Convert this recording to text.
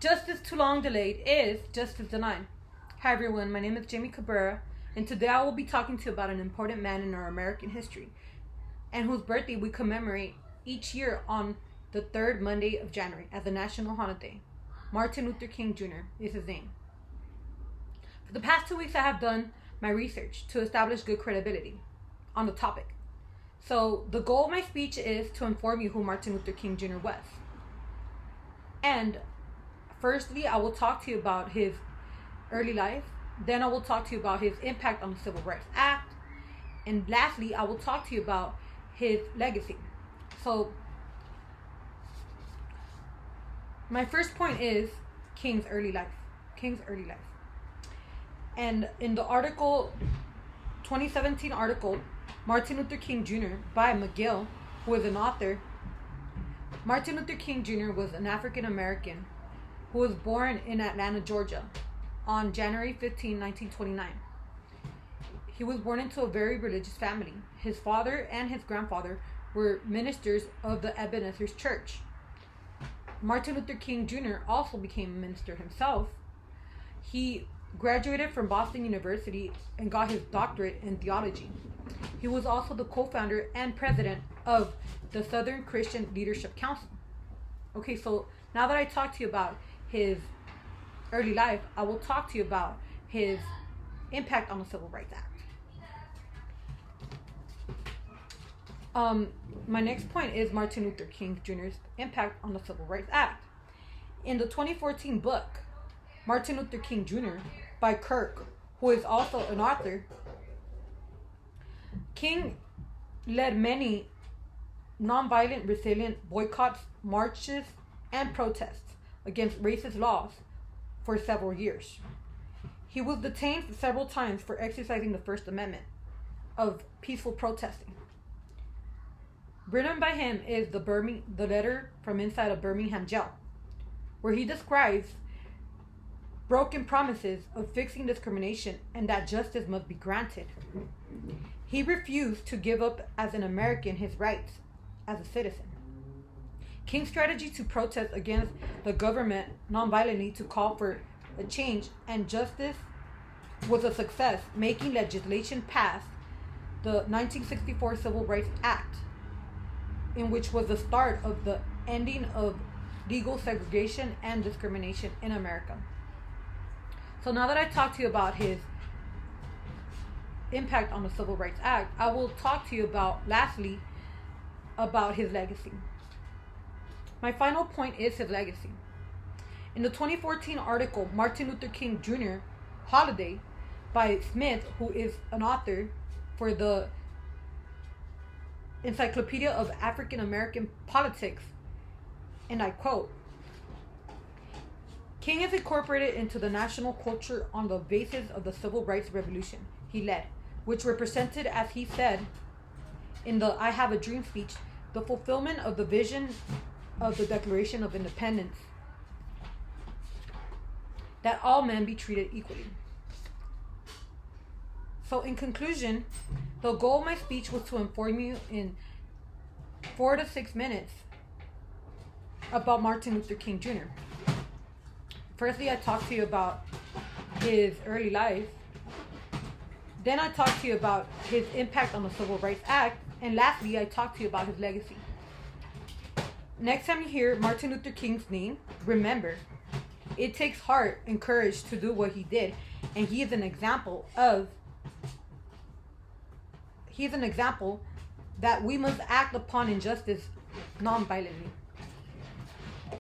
Justice too long delayed is justice denied. Hi everyone, my name is Jamie Cabrera, and today I will be talking to you about an important man in our American history, and whose birthday we commemorate each year on the third Monday of January as a national holiday. Martin Luther King Jr. is his name. For the past 2 weeks I have done my research to establish good credibility on the topic. So the goal of my speech is to inform you who Martin Luther King Jr. was. And firstly, I will talk to you about his early life. Then I will talk to you about his impact on the Civil Rights Act. And lastly, I will talk to you about his legacy. So my first point is King's early life. And in the 2017 article, Martin Luther King Jr. by McGill, who is an author, Martin Luther King Jr. was an African American who was born in Atlanta, Georgia on January 15, 1929. He was born into a very religious family. His father and his grandfather were ministers of the Ebenezer's Church. Martin Luther King Jr. also became a minister himself. He graduated from Boston University and got his doctorate in theology. He was also the co-founder and president of the Southern Christian Leadership Council. Okay, so now that I talked to you about his early life, I will talk to you about his impact on the Civil Rights Act. My next point is Martin Luther King Jr.'s impact on the Civil Rights Act. In the 2014 book, Martin Luther King Jr. by Kirk, who is also an author, King led many nonviolent, resilient boycotts, marches, and protests against racist laws for several years. He was detained several times for exercising the First Amendment of peaceful protesting. Written by him is the letter from inside a Birmingham jail, where he describes broken promises of fixing discrimination and that justice must be granted. He refused to give up as an American his rights as a citizen. King's strategy to protest against the government nonviolently to call for a change and justice was a success, making legislation pass the 1964 Civil Rights Act, in which was the start of the ending of legal segregation and discrimination in America. So now that I talked to you about his impact on the Civil Rights Act, I will talk to you lastly about his legacy. My final point is his legacy. In the 2014 article, Martin Luther King Jr. Holiday by Smith, who is an author for the Encyclopedia of African American Politics, and I quote, "King is incorporated into the national culture on the basis of the civil rights revolution he led, which represented, as he said in the I Have a Dream speech, the fulfillment of the vision of the Declaration of Independence, that all men be treated equally." So in conclusion, the goal of my speech was to inform you in 4 to 6 minutes about Martin Luther King Jr. Firstly, I talked to you about his early life. Then I talked to you about his impact on the Civil Rights Act. And lastly, I talked to you about his legacy. Next time you hear Martin Luther King's name, remember, it takes heart and courage to do what he did. And he is an example that we must act upon injustice non-violently.